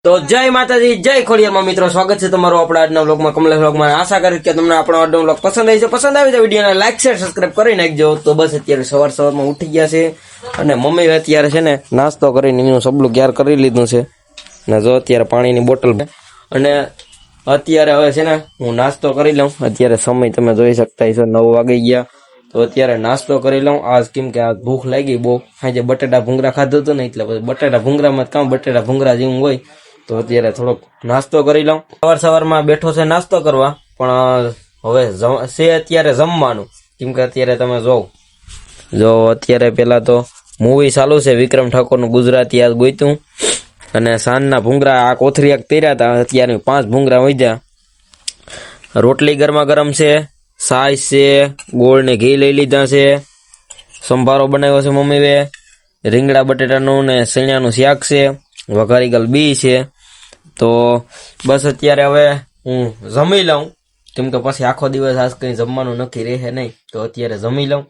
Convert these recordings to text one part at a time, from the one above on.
તો જય માતાજી, જય ખોડિયારમાં મિત્રો, સ્વાગત છે તમારું આપણા આજના વ્લોગમાં, કમલેશ વ્લોગમાં. આશા કરી કે તમને આપણો આજનો વ્લોગ પસંદ આવી છે. પસંદ આવી તો વિડીયોને લાઈક શેર સબસ્ક્રાઇબ કરી નાખજો. તો બસ અત્યારે સવારમાં ઉઠી ગયા છે અને મમ્મી અત્યારે છે ને નાસ્તો કરીને એનું સબલું ક્યાર કરી લીધું છે ને જો અત્યારે પાણીની બોટલ અને અત્યારે હવે છે ને હું નાસ્તો કરી લઉં. અત્યારે સમય તમે જોઈ શકતા છો 9 વાગી ગયા. તો અત્યારે નાસ્તો કરી લઉં આજ, કેમ કે આ ભૂખ લાગી બહુ. આજે બટેટા ભૂંગરા ખાધું હતું ને એટલે પછી બટેટા ભૂંગરામાં કામ બટેટા ભૂંગરા જેવું હોય. તો અત્યારે થોડોક નાસ્તો કરી લઉં. સવારમાં બેઠો છે નાસ્તો કરવા, પણ હવે છે અત્યારે જમવાનું. કેમ કે અત્યારે તમે જો અત્યારે પેલા તો મૂવી ચાલુ છે વિક્રમ ઠાકોરનું ગુજરાતી આજ ગોઈતું, અને સાંજના ભૂંગરા આ કોથરી એક તેર્યા હતા. અત્યારે 5 ભૂંગરા વધ્યા. રોટલી ગરમા ગરમ છે, સાઈઝ છે, ગોળ ને ઘી લઈ લીધા છે, સંભારો બનાવ્યો છે મમ્મીએ, રીંગણા બટેટાનું ને સૈણાનું શાક છે, વઘારી ગયેલ બી છે. તો બસ અત્યારે હવે હું જમી લઉં, કેમ કે પછી આખો દિવસ આજ કંઈ જમવાનું નક્કી રહે નહીં. તો અત્યારે જમી લઉં.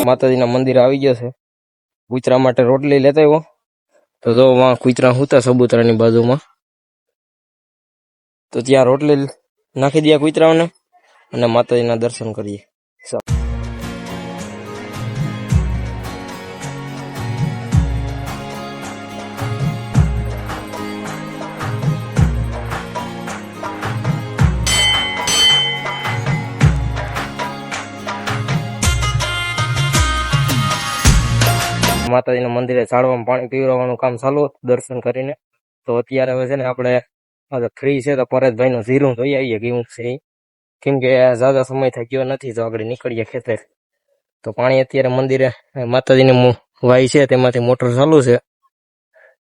માતાજીના મંદિર આવી ગયો છે. કૂતરા માટે રોટલી લેતા આવ્યો. તો જો વાં કૂતરા હુતા સબૂતરાની બાજુમાં, તો ત્યાં રોટલી નાખી દઈએ કૂતરાઓને અને માતાજીના દર્શન કરીએ. માતાજીના મંદિરે ઝાડવામાં પાણી પીવડાવવાનું કામ ચાલુ દર્શન કરીને. તો અત્યારે હવે છે ને આપણે ફ્રી છે તો પરેશભાઈ નું જીરું જોઈ આવીએ કેવું છે, કેમ કે જ્યાદા સમય થઈ ગયો નથી. તો આગળ નીકળીએ ખેતર. તો પાણી અત્યારે મંદિરે માતાજીની વાય છે તેમાંથી મોટર ચાલુ છે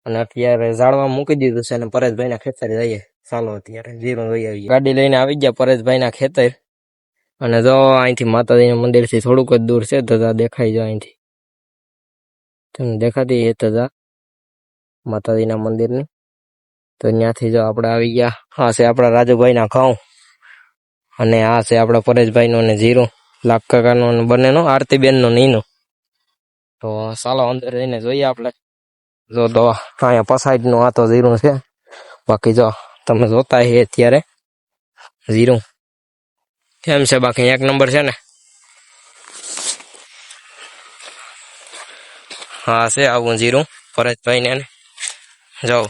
અને અત્યારે ઝાડવામાં મૂકી દીધું છે અને પરેશભાઈ ના ખેતર જઈએ. ચાલો અત્યારે જીરું જોઈ આવીએ. ગાડી લઈને આવી ગયા પરેશભાઈ ના ખેતર. અને જો અહીંથી માતાજીના મંદિર થી થોડુંક જ દૂર છે, તો દેખાઈ જાય અહીંથી તમને દેખાતી એ તજા માતાજીના મંદિરની. તો ત્યાંથી જો આપણે આવી ગયા. આ છે આપણા રાજુભાઈ ના ઘઉં અને આ છે આપણા પરેશભાઈ નું અને જીરું, લાખ કાકાનું અને બંનેનો, આરતીબેન નું નીનું. તો ચાલો અંદર જઈને જોઈએ આપણે. જો તો અહીંયા પસાઈડ નું આ તો જીરું છે. બાકી જો તમે જોતા હે અત્યારે જીરું કેમ છે, બાકી 1 નંબર છે ને. હા છે આવું જીરું પરેશભાઈ ને જાઓ.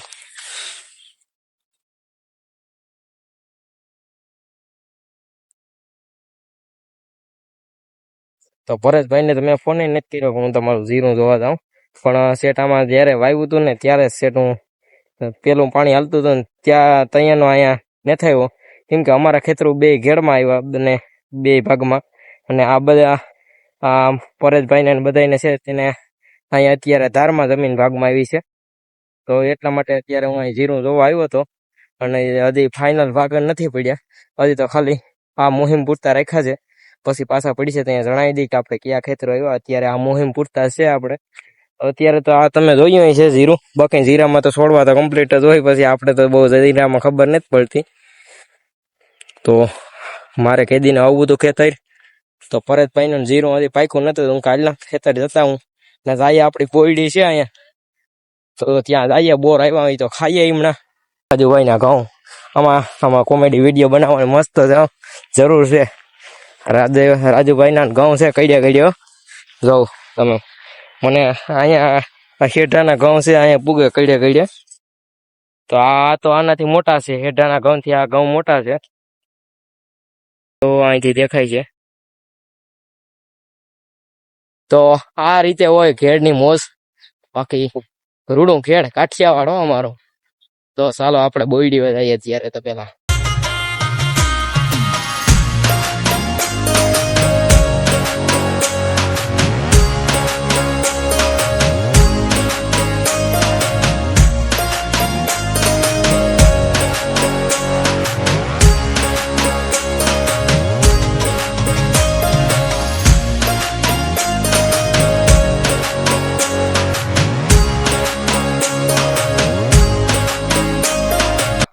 તો પરેશભાઈ ને તો મેં ફોન નથી કર્યો કે હું તમારું જીરું જોવા જાઉં, પણ સેટામાં જયારે વાવ્યું હતું ને ત્યારે સેટ હું પેલું પાણી હાલતું હતું ને ત્યાંનો અહીંયા નથી આવ્યો, કેમ કે અમારા ખેતરો 2 ઘેરમાં આવ્યા અને 2 ભાગમાં. અને આ બધા આ પરેશભાઈ ને બધાને છે તેને અહીંયા અત્યારે ધારમાં જમીન ભાગમાં આવી છે. તો એટલા માટે અત્યારે હું અહીં જીરું જોવા આવ્યો હતો. અને હજી ફાઇનલ ભાગ નથી પડ્યા, હજી તો ખાલી આ મુહિમ પૂરતા રાખ્યા છે. પછી પાછા પડી છે ત્યાં જણાવી દઈ કે આપણે કયા ખેતરો આવ્યા. અત્યારે આ મુહિમ પૂરતા છે આપણે. અત્યારે તો આ તમે જોયું છે જીરું. બાકી જીરામાં તો છોડવા તો કમ્પ્લીટ જ હોય, પછી આપણે તો બહુ જીરામાં ખબર નથી પડતી. તો મારે કેદીને આવું બધું ખેતર. તો પરેશભાઈ નું જીરું હજી પાક્યું નતું. હું કાલના ખેતર જતા હું ને જઈએ, આપણી પોયડી છે અહીંયા, તો ત્યાં જઈએ. બોર આવ્યા હોય તો ખાઈએ હમણાં. રાજુભાઈ ના ઘઉં આમાં કોમેડી વિડીયો બનાવવાની મસ્ત જરૂર છે. રાજુભાઈ ના ઘઉં છે કડ્યા જાઉં તમે. મને અહીંયા હેઠાના ઘઉં છે અહીંયા પૂગે કડ્યા. તો આ તો આનાથી મોટા છે, હેઠાના ઘઉં થી આ ઘઉં મોટા છે. તો અહીંથી દેખાય છે. તો આ રીતે હોય ખેડની મોજ. બાકી રૂડું ખેડ કાઠિયાવાડ અમારો. તો ચાલો આપણે બોયડી જઈએ અત્યારે. તો પેલા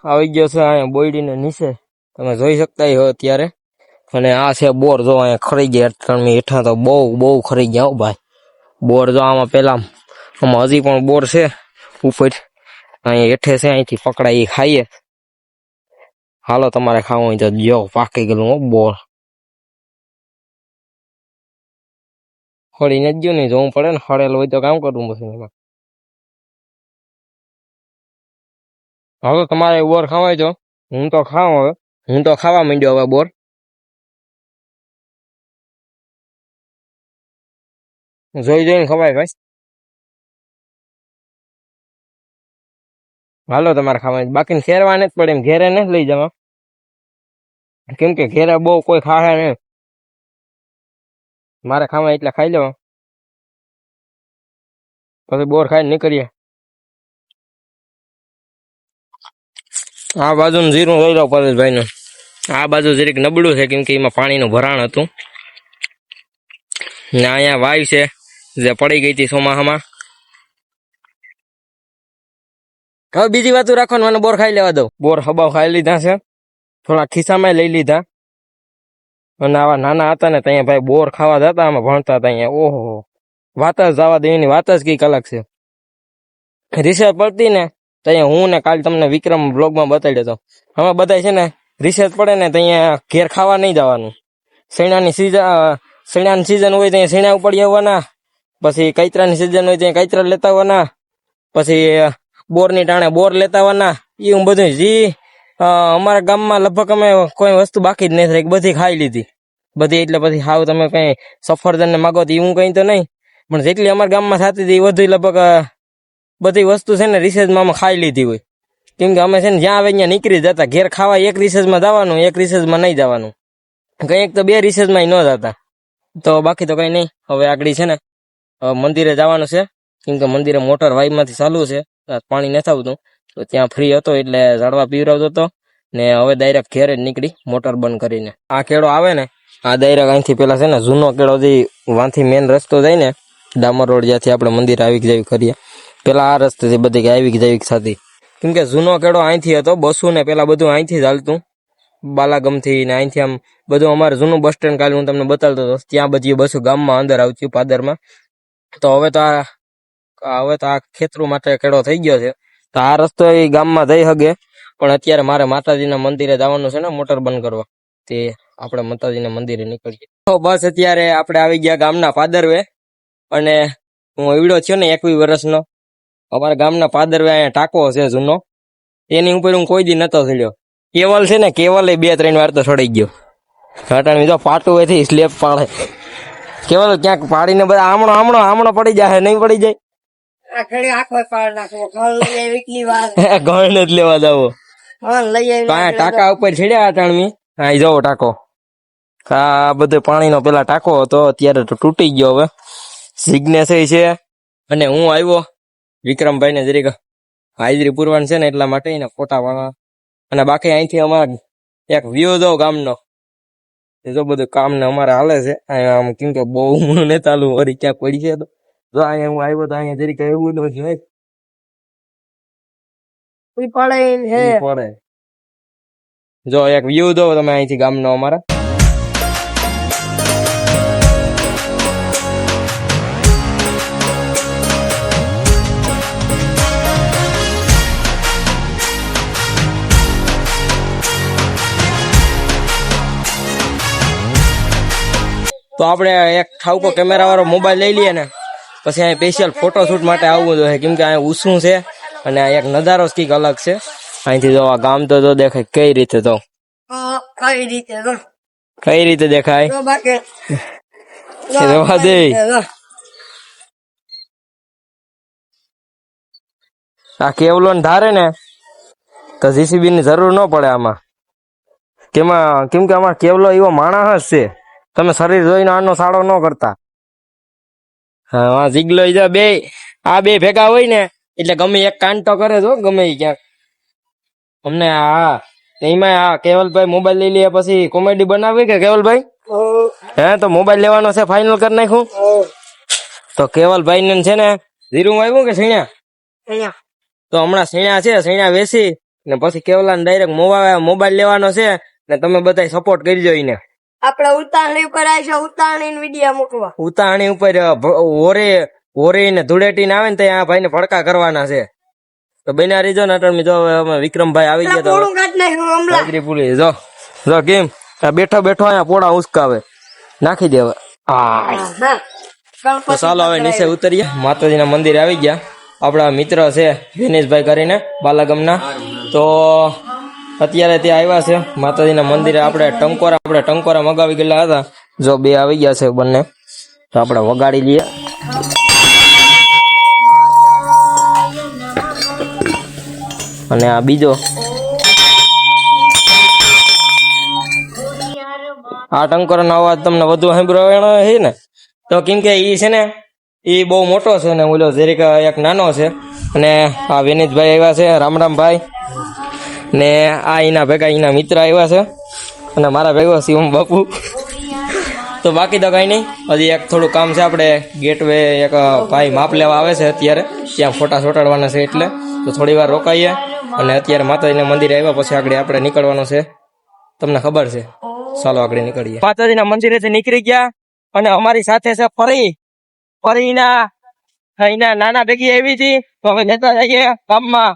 આવી ગયો છે અહીંયા બોયડીને નીચે, તમે જોઈ શકતા હો અત્યારે. અને આ છે બોર, જો અહીંયા ખરી ગયા હેઠા તો બહુ બહુ ખરી ગયા હો ભાઈ બોર. જો આમાં પેલા આમાં હજી પણ બોર છે ઉપર, અહીંયા હેઠે છે, અહીંથી પકડાઈ ખાઈએ. હાલો તમારે ખાવું હોય તો જો પાકી ગયેલું હો બોર. હળીને જ ગયું નહીં, જોવું પડે ને, હળેલું હોય તો કામ કરવું પછી એમાં. હવે તમારે બોર ખાવાય તો હું તો ખાઉં હવે, હું તો ખાવા માંડ્યો હવે બોર. જોઈ જોઈને ખવાય ભાઈ. હાલો તમારે ખાવા, બાકી ખેરવા નથી પડે એમ, ઘેરે નથી લઈ જવા, કેમ કે ઘેરે બહુ કોઈ ખાહે નહીં. મારે ખાવા એટલે ખાઈ લેવા, પછી બોર ખાઈને નીકળીએ. આ બાજુ જીરું લઈ લો પરેશભાઈ નું. આ બાજુ જરીક નબળું છે કેમ કે એમાં પાણીનું ભરાણ હતું ને અહીંયા વાય છે જે પડી ગઈ હતી ચોમાસામાં. હવે બીજી વાતો રાખવાનું, મને બોર ખાઈ લેવા દો. બોર હબાવ ખાઈ લીધા છે, થોડા ખિસ્સામાં લઈ લીધા. અને આવા નાના હતા ને ત્યાં ભાઈ બોર ખાવા જતા, આમાં ભણતા હતા અહીંયા. ઓહો, વાત જ જવા દેવાની, વાત જ કઈક અલગ છે. રિસર્ચ પડતી ને ત્યાં હું ને કાલ તમને વિક્રમ બ્લોગમાં બતાવી દેતો. અમે બધા છે ને રિસર્ચ પડે ને ત્યાં ઘેર ખાવા નહીં જવાનું. શેણાની સિઝન હોય ત્યાં શેણા ઉપાડી આવવાના, પછી કૈતરાની સિઝન હોય ત્યાં કૈતરા લેતા આવવાના, પછી બોરની ટાણે બોર લેતા આવવાના. એવું બધું જી અમારા ગામમાં લગભગ અમે કોઈ વસ્તુ બાકી જ નહીં, બધી ખાઈ લીધી બધી. એટલે પછી હાવ તમે કઈ સફરજન ને માગો તો એવું કઈ તો નહીં, પણ જેટલી અમારા ગામમાં થતી હતી વધુ લગભગ બધી વસ્તુ છે ને રિસેસમાં અમે ખાઈ લીધી હોય. કેમ કે અમે છે ને જ્યાં આવે ત્યાં નીકળી જતા. ઘેર ખાવા એક રિસેસમાં જવાનું, એક રિસેસમાં નહીં જવાનું, કંઈક તો બે રિસેસમાં ન જતા. તો બાકી તો કઈ નહીં. હવે આગળ છે ને મંદિરે જવાનું છે, કેમ કે મંદિરે મોટર વાઈમાંથી ચાલુ છે, પાણી નથી આવતું. તો ત્યાં ફ્રી હતો એટલે ઝાડવા પીવરાવતો હતો ને હવે ડાયરેક્ટ ઘેરે જ નીકળી મોટર બંધ કરીને. આ કેળો આવે ને, આ ડાયરેક્ટ અહીંથી પેલા છે ને જૂનો કેળો જે વાંથી મેન રસ્તો જાય ને ડામર રોડ, જ્યાંથી આપણે મંદિર આવી જાવી કરીએ, પેલા આ રસ્તેથી બધી આવી જાવી થતી. કેમ કે જૂનો કેળો અહીંથી હતો, બસું ને પેલા બધું અહીંથી જ હાલતું, બાલાગમથી ને અહીંથી આમ બધું. અમારે જૂનું બસ સ્ટેન્ડ કાલે હું તમને બતાવતો હતો, ત્યાં બધી બસો ગામમાં અંદર આવતી પાદરમાં. તો હવે તો આ ખેતરું માટે કેળો થઈ ગયો છે, તો આ રસ્તો એ ગામમાં જઈ શકે. પણ અત્યારે મારે માતાજીના મંદિરે જવાનું છે ને મોટર બંધ કરવા, તે આપણે માતાજીના મંદિરે નીકળીએ. તો બસ અત્યારે આપણે આવી ગયા ગામના પાદરવે, અને હું એવડો થયો ને 21 વર્ષનો. અમારા ગામના પાદરવે અહીંયા ટાંકો છે જૂનો, એની ઉપર હું કોઈ દી નતો ચડ્યો. કેવલ છે ને, કેવલ 2-3 વાર તો ચડી ગયો. ઘટાણી જો પાટું એથી સ્લેપ પાડે. કેવલ ક્યાંક પાડીને બધા આમણો પડી જાય, નહીં પડી જાય. ઘણ જ લેવા જાવો. ટાંકા ઉપર છેડ્યા અટાણમી. હા જવો ટાંકો, આ બધો પાણીનો પેલા ટાંકો હતો, અત્યારે તો તૂટી ગયો. હવે સિગ્નેસ છે. અને હું આવ્યો વિક્રમભાઈ ને જરીક હાજરી પૂરવાનું છે ને એટલા માટે એને ફોટા વાળા. અને બાકી અહીંથી અમારે એક વ્યૂ દો ગામનો, જો બધું કામ ને અમારે હાલે છે આમ. કેમ કે બહુ ઊંઘું ને ચાલુ વળી ક્યાંક પડી છે. તો જો અહીંયા હું આવ્યો તો અહીંયા જરીક એવું પડે. જો એક વ્યૂ દો તમે અહીંથી ગામનો અમારા. તો આપણે એક ઠાવકો કેમેરા વાળો મોબાઈલ લઈ લઈએ ને પછી અહીંયા સ્પેશિયલ ફોટોશૂટ માટે આવવું જોઈએ. કેમ કે અહીંયા ઊંચું છે અને આ એક નજારો કંઈક અલગ છે. અહીંથી જો આ ગામ તો દેખાય કઈ રીતે, તો કઈ રીતે દેખાય દે. આ કેવલો ને ધારે ને તો જીસીબી ની જરૂર ન પડે આમાં. કેમ કે આમાં કેવલો એવો માણસ છે, તમે શરીર જોઈને આનો સાડો ન કરતા. હા જીગલો આ બે ભેગા હોય ને એટલે ગમે એક કાંડ તો કરે જો ગમે ક્યાંક. અમને એમાં આ કેવલભાઈ મોબાઈલ લઈ લે પછી કોમેડી બનાવી કે કેવલભાઈ? હે તો મોબાઈલ લેવાનો છે, ફાઇનલ કરી નાખ્યું. તો કેવલભાઈ ને છે ને જીરું આવ્યું કે સીણ્યા? તો હમણાં સીણ્યા છે, સીણ્યા વેચી ને પછી કેવલા ડાયરેક્ટ મોબાઈલ લેવાનો છે ને તમે બધા સપોર્ટ કરજો એને. આપણે ઉતાવળી ઉપર આવીશું, ઉતાવળી વિડીયો મૂકવા. ઉતાવળી ઉપર હોરે ને ધૂળેટી ને આવે ને ત્યાં આ ભાઈ ને ભડકા કરવાના છે. તો બન્યા રહીજો ને અટલ જો હવે વિક્રમભાઈ આવી ગયા તો પુલી જો કેમ બેઠો અહીંયા પોડા ઉસકાવે નાખી દે હવે. તો ચાલો હવે નીચે ઉતરીએ. માતાજીના મંદિરે આવી ગયા. આપણા મિત્ર છે દિનેશભાઈ કરીને બાલાગામના. તો અત્યારે ત્યાં આવ્યા છે માતાજીના મંદિરે. આપણે ટંકોરા મગાવી ગયેલા હતા. જો બે આવી ગયા છે બંને. તો આપણે વગાડી લઈએ. અને આ બીજો આ ટંકોરાનો અવાજ તમને વધુ સાંભળવાનો છે ને. તો કેમ કે ઈ છે ને ઈ બહુ મોટો છે ને ઓલો જરીક એક નાનો છે. અને આ વિનીતભાઈ આવ્યા છે, રામભાઈ ને આ એના ભેગા એના મિત્ર આવ્યા છે અને મારા ભેગો શિવમ બાપુ. તો બાકી તો કઈ નહીં, હજી એક થોડું કામ છે. આપણે ગેટવે એક ભાઈ માપ લેવા આવે છે અત્યારે, ત્યાં ફોટા ચોટાડવાના છે એટલે. તો થોડી વાર રોકાઈએ અને અત્યારે માતાજીના મંદિરે આવ્યા પછી આગળ આપણે નીકળવાનું છે. તમને ખબર છે. ચાલો આગળ નીકળીએ. માતાજીના મંદિરેથી નીકળી ગયા અને અમારી સાથે છે ફરીના નાના ભેગી આવી હતી. તો હવે લેતા જઈએ ગામમાં.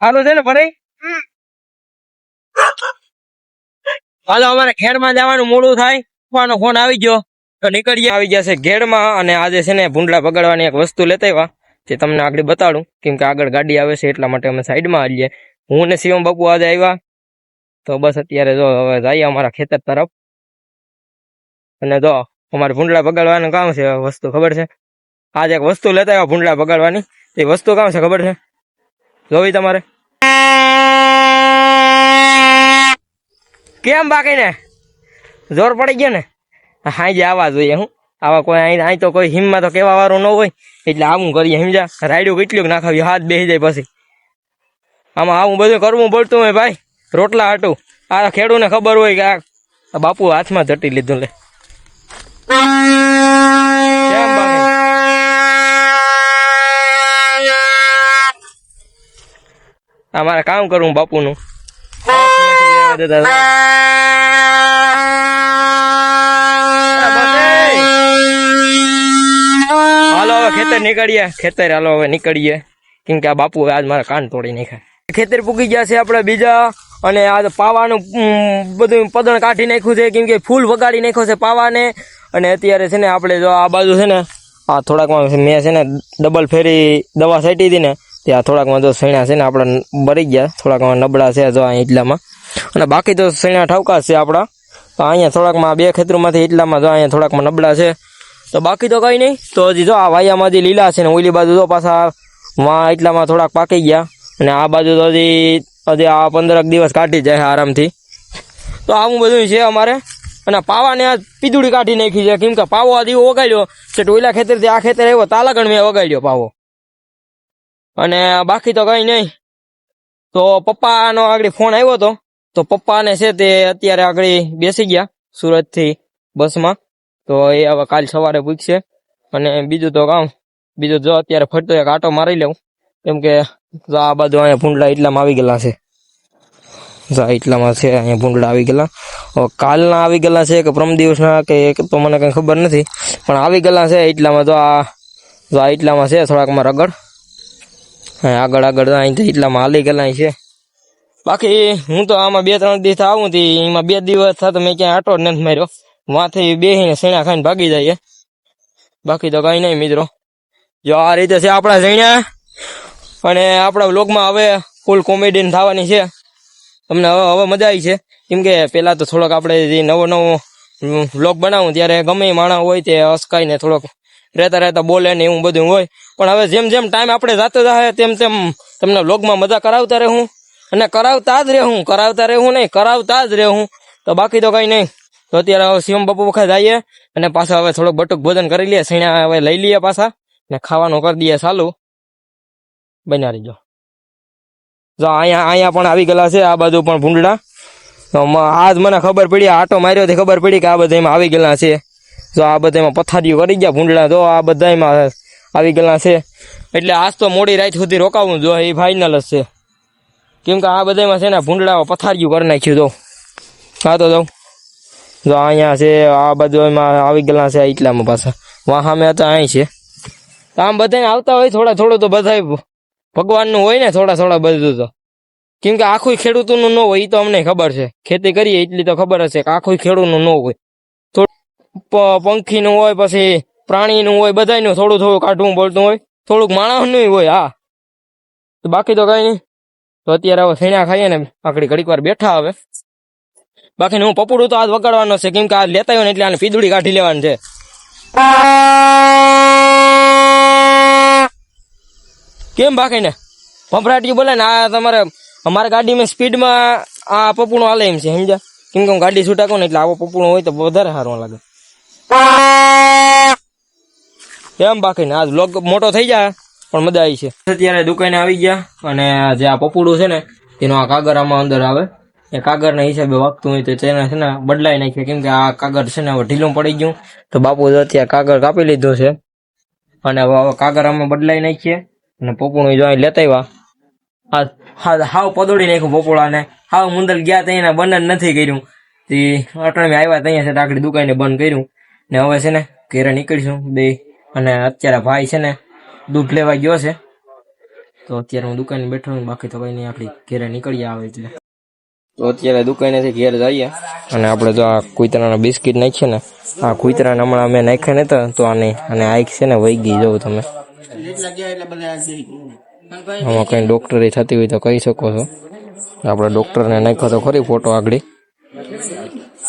સારું છે ને ફરી? હાલો અમારે ખેડમાં જવાનું મોડું થાય. ફોન આવી ગયો તો નીકળીએ. આવી ગયા છે ઘેડમાં અને આજે છે ને ભૂંડલા બગાડવાની એક વસ્તુ લેતા આવ્યા તે તમને આગળ બતાડું, કેમ કે આગળ ગાડી આવે છે એટલા માટે અમે સાઈડમાં આવીએ. હું ને શિવમ બાપુ આજે આવ્યા. તો બસ અત્યારે જો હવે જઈએ અમારા ખેતર તરફ. અને જો અમારે ભૂંડલા બગાડવાનું કામ છે. વસ્તુ ખબર છે? આજે એક વસ્તુ લેતા આવ્યા ભૂંડલા બગાડવાની. એ વસ્તુ કામ છે ખબર છે? જોવી તમારે? કેમ બાકીને જોર પડી ગયો ને? હા જે આવા જોઈએ. હું આવા કોઈ અહીં તો કોઈ હિમમાં તો કેવા વાળું ન હોય એટલે આવું કરીએ. સમજા? રાયડું કેટલું નાખાવ્યું, હાથ બેસી જાય પછી. આમાં આવું બધું કરવું પડતું હોય ભાઈ, રોટલા હાટું. આ ખેડૂને ખબર હોય કે આ બાપુ હાથમાં જટી લીધું. લે કેમ બાકી અમારે કામ કરવું બાપુનું. હાલો હવે ખેતર નીકળીએ. હાલો હવે નીકળીએ, કેમ કે આ બાપુ આજ મારા કાન તોડી નાખ્યા. ખેતર પૂગી ગયા છે આપણે બીજા. અને આ પાવાનું બધું પદણ કાઢી નાખ્યું છે, કેમ કે ફૂલ વગાડી નાખ્યો છે પાવાને. અને અત્યારે છે ને આપણે જો આ બાજુ છે ને આ થોડાકમાં મેં છે ને ડબલ ફેરી દવા છાંટી હતી ને ત્યાં થોડાકમાં જો સૈણા છે ને આપણા બરી ગયા, થોડાકમાં નબળા છે જો અહીં એટલામાં. અને બાકી તો સૈણા ઠાવકા છે આપણા. તો અહીંયા થોડાકમાં બે ખેતરોમાંથી એટલામાં જો અહીંયા થોડાકમાં નબળા છે. તો બાકી તો કઈ નહીં. તો હજી જો આ વાયામાં હજી લીલા છે ને ઓલી બાજુ જો પાછા એટલામાં થોડાક પાકી ગયા. અને આ બાજુ તો હજી આ 15 દિવસ કાઢી જાય આરામથી. તો આવું બધું છે અમારે. અને પાવાને આ પીદુડી કાઢી નાખી છે, કેમ કે પાવો આ દીવો વગાડ્યો છે. ટોયલા ખેતરથી આ ખેતર આવ્યો તાલાગણ મેં વગાડ્યો પાવો. અને બાકી તો કઈ નહીં. તો પપ્પાનો આગળ ફોન આવ્યો હતો. તો પપ્પાને છે તે અત્યારે આગળ બેસી ગયા સુરતથી બસમાં. તો એ હવે કાલ સવારે પૂછશે. અને બીજું તો કામ બીજું જો અત્યારે ફરતો એક આટો મારી લઉં, કેમ કે આ બાજુ અહીંયા ભૂંડલા એટલામાં આવી ગયેલા છે. એટલામાં છે અહીંયા ભૂંડલા આવી ગયેલા. કાલના આવી ગયેલા છે કે પ્રમ દિવસના કે તો મને કઈ ખબર નથી, પણ આવી ગયેલા છે એટલામાં. તો આ એટલામાં છે થોડાકમાં રગડ આગળ અહીંથી એટલામાં હાલી ગયેલા છે. બાકી હું તો આમાં 2-3 દિવસ આવું હતી, એમાં 2 દિવસ થતા મેં ક્યાંય આટો જ નથી માર્યો. વાંથી બેસીને સેણા ખાઈને ભાગી જાય. બાકી તો કઈ નહીં મિત્રો. જો આ રીતે છે આપણા ઝીણ્યા. અને આપણા વ્લોગમાં હવે ફૂલ કોમેડી થવાની છે. તમને હવે મજા આવી છે, કેમ કે પેલા તો થોડોક આપણે જે નવો વ્લોગ બનાવું ત્યારે ગમે માણસ હોય તે અસકાઈને થોડોક રહેતા બોલે ને એવું બધું હોય. પણ હવે જેમ જેમ ટાઈમ આપણે જાતો જાય તેમ તમને વ્લોગમાં મજા કરાવતા રહું અને કરાવતા જ રહેવું. તો બાકી તો કઈ નહીં. તો અત્યારે શિવમ બાપુ વખત જઈએ અને પાછા હવે થોડોક બટુક ભોજન કરી લઈએ. સીણા હવે લઈ લઈએ પાછા ને ખાવાનું કરી દઈએ ચાલુ. બન્યા રહીજો. જો અહીંયા પણ આવી ગયેલા છે આ બાજુ પણ ભૂંડલા. આજ મને ખબર પડી, આટો માર્યો થી ખબર પડી કે આ બધામાં આવી ગયેલા છે. જો આ બધામાં પથારીઓ કરી ગયા ભૂંડલા. જો આ બધામાં આવી ગયેલા છે. એટલે આજ તો મોડી રાત સુધી રોકાવું જો એ ફાઇનલ જ છે. કેમ કે આ બધામાં છે ને ભૂંડળાઓ પથારીયું કરી નાખ્યું તો હા તો જાઉં જો અહીંયા છે આ બધું એમાં આવી ગયેલા છે એટલામાં પાછા વાહ સામે હતા અહીં છે તો આમ બધાને આવતા હોય થોડા થોડું તો બધા ભગવાનનું હોય ને થોડા બધું તો કેમ કે આખું ખેડૂતોનું ન હોય એ તો અમને ખબર છે ખેતી કરીએ એટલી તો ખબર હશે કે આખું ખેડૂતનું ન હોય પંખીનું હોય પછી પ્રાણીનું હોય બધાનું થોડું કાઢવું પડતું હોય થોડુંક માણસનું હોય હા તો બાકી તો કઈ નહીં તો અત્યારે હવે ફેણા ખાઈએ ને આકડી ઘડીક વાર બેઠા હવે બાકી હું પપુડું તો આજ વગાડવાનો છે કેમ કે આ લેતા આવ્યો ને એટલે આને પીદુડી કાઢી લેવાની છે કેમ બાકી ને ફફડાટી બોલે ને આ તમારે અમારા ગાડીમાં સ્પીડમાં આ પપુડું હાલે એમ છે સમજ્યા કેમ કે હું ગાડી છૂટાકું ને એટલે આવો પપુડું હોય તો વધારે સારું લાગે એમ બાકી ને આજ વ્લોગ મોટો થઈ જાય પણ મજા આવી છે અત્યારે દુકાને આવી ગયા અને જે આ પપુડું છે ને તેનો આ કાગર આમાં અંદર આવે એ કાગરના હિસાબે વાગતું હોય તો તેને છે ને બદલાઈ નાખીએ કેમ કે આ કાગર છે ને હવે ઢીલું પડી ગયું તો બાપુ અત્યારે કાગર કાપી લીધું છે અને હવે કાગર આમાં બદલાઈ નાખીએ અને પપુડું જો અહીં લેતા આવ્યા હાવ પદોડી નાખ્યું પપોળાને હાવ મુંદર ગયા ત્યાં બંધ જ નથી કર્યું તે અટણમાં આવ્યા ત્યાં છે આખડી દુકાને બંધ કર્યું ને હવે છે ને ઘેરે નીકળીશું બે અને અત્યારે ભાઈ છે ને દૂધ લેવા ગયો છે તો અત્યારે હું દુકાને બેઠો છું બાકી તો કઈ નહીં આપડી ઘેરે નીકળી આવે એટલે તો અત્યારે દુકાનેથી ઘેર જઈએ અને આપણે જો આ કુતરાના બિસ્કીટ નાખીએ ને આ કુતરાને હમણાં અમે નાખ્યા નતા તો આને અને આઈક છે ને વહી ગઈ જવું તમે આમાં કઈ ડોક્ટરી થતી હોય તો કહી શકો છો આપણે ડોક્ટરને નાખ્યો તો ખરી ફોટો આગળ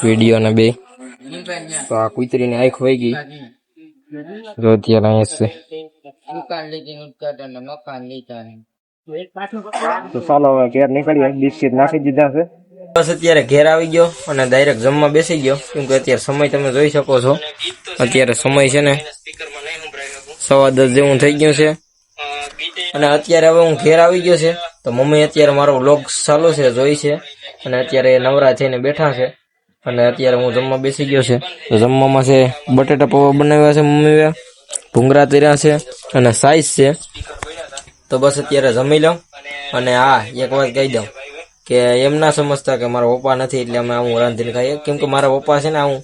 વિડીયો ને બે તો આ કુતરીની આંખ વહી ગઈ જો અત્યારે અહીંયા છે તો ચાલો હવે ઘેર નીકળીએ બિસ્કીટ નાખી દીધા છે બસ અત્યારે ઘેર આવી ગયો અને ડાયરેક્ટ જમવા બેસી ગયો કેમ કે અત્યારે સમય તમે જોઈ શકો છો અત્યારે સમય છે ને 10:15 જેવું થઈ ગયું છે અને અત્યારે હવે હું ઘેર આવી ગયો છે તો મમ્મી અત્યારે મારો વ્લોગ ચાલુ છે જોઈ છે અને અત્યારે નવરા થઈને બેઠા છે અને અત્યારે હું જમવા બેસી ગયો છે તો જમવામાં છે બટેટા પૌવા બનાવ્યા છે મમ્મીએ ભૂંગળા તર્યા છે અને સાઈઝ છે તો બસ અત્યારે જમી લઉં અને હા એક વાત કહી દઉં કે એમ ના સમજતા કે મારા પપ્પા નથી એટલે અમે આવું રાંધીને ખાઈએ કેમ કે મારા પપ્પા છે ને આવું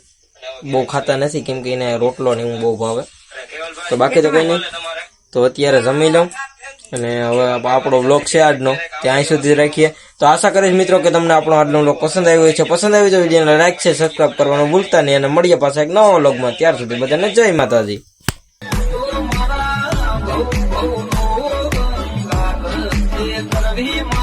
બહુ ખાતા નથી કેમ કે એને રોટલો ને એવું બહુ ભાવે તો બાકી તો કઈ નહીં તો અત્યારે જમી લઉં અને હવે આપણો વ્લોગ છે આજનો ત્યાં સુધી રાખીએ તો આશા કરીશ મિત્રો કે તમને આપણો આજનો વ્લોગ પસંદ આવ્યો છે પસંદ આવ્યો તો વિડીયોને લાઈક છે સબસ્ક્રાઇબ કરવાનું ભૂલતા નહીં અને મળીએ પાછા એક નવા વ્લોગમાં ત્યાર સુધી બધાને જય માતાજી કરવી